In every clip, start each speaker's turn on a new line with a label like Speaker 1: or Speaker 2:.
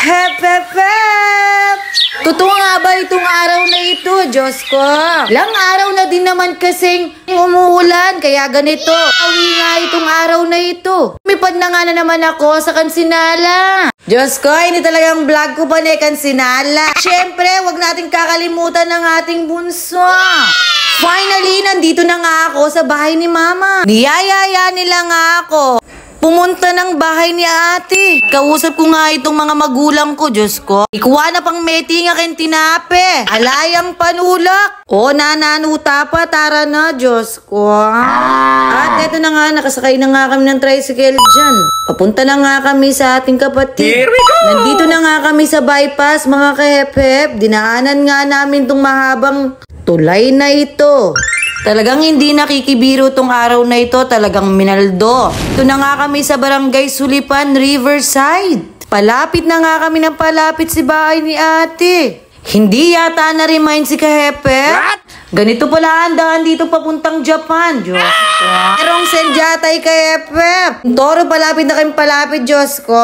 Speaker 1: Hep, hep, hep! Totoo nga ba itong araw na ito, Diyos ko? Ilang araw na din naman kasing umuulan, kaya ganito. Awi nga itong araw na ito. Lumipad na nga na naman ako sa Kansinala. Diyos ko, hindi talagang vlog ko pa ni Kansinala. Siyempre, wag nating kakalimutan ng ating bunso. Finally, nandito na nga ako sa bahay ni Mama. Niyayaya nila nga ako pumunta ng bahay ni ate. Kausap ko nga itong mga magulang ko, Diyos ko. Ikuha na pang meeting akin tinape. Alayang panulak. O, nananuta pa, tara na, Diyos ko. At eto na nga, nakasakay na nga kami ng tricycle dyan. Papunta na nga kami sa ating kapatid.
Speaker 2: Here we go!
Speaker 1: Nandito na nga kami sa bypass, mga kahep-hep. Dinaanan nga namin itong mahabang tulay na ito. Talagang hindi nakikibiro tong araw na ito, talagang minaldo. Ito na nga kami sa Barangay Sulipan, Riverside. Palapit na nga kami ng palapit si bahay ni ate. Hindi yata na-remind si Kahepe. Ganito pala ang daan dito papuntang Japan, Diyos ko. Merong senjatay Kahepe. Toro palapit na kami palapit, Diyos ko.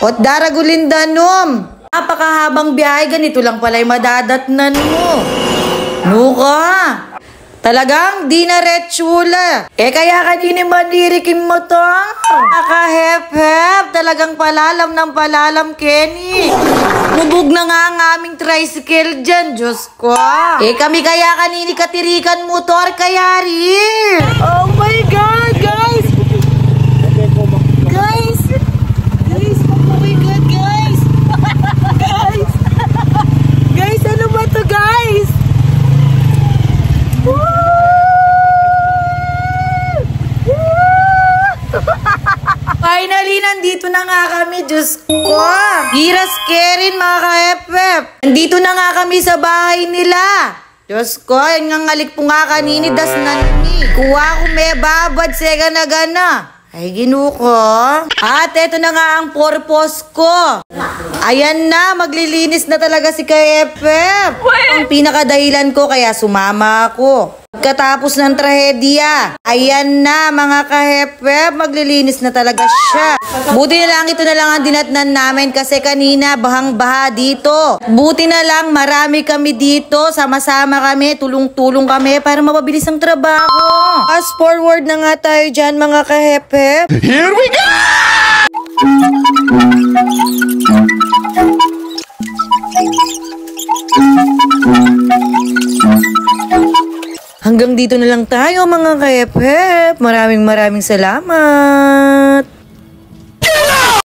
Speaker 1: Ot daragulindanom. Napakahabang biyahe, ganito lang pala'y madadatnan mo. Nuka. Talagang di na retsula. Kaya kanini mandirikin mo to? Nakahep-hep. Talagang palalam ng palalam, Kenny. Mubog na nga ang aming tricycle dyan, Diyos ko. Kami kaya kanini katirikan motor, kaya rin.
Speaker 2: Oh my God, guys!
Speaker 1: Guys! Guys, oh my God, guys!
Speaker 2: Guys! Guys, ano ba to, guys?
Speaker 1: Finally, nandito na nga kami, Diyos ko. Hiras Kerin, mga ka-FF. Nandito na nga kami sa bahay nila. Diyos ko, yung ngalik po nga kanini, das nanini. Kuha ko may babad, sega na gana. Ay, ginuko. At eto na nga ang purpose ko. Ayan na, maglilinis na talaga si ka-FF. Ang pinakadahilan ko, kaya sumama ako. Katapos ng trahedya, ayan na mga kahepep, maglilinis na talaga siya. Buti na lang ito na lang ang dinatnan namin kasi kanina bahang-baha dito. Buti na lang marami kami dito, sama-sama kami, tulong-tulong kami para mapabilis ang trabaho. Fast forward na nga tayo dyan mga kahepep.
Speaker 2: Here we go!
Speaker 1: Hanggang dito na lang tayo mga kahep-hep. Maraming salamat.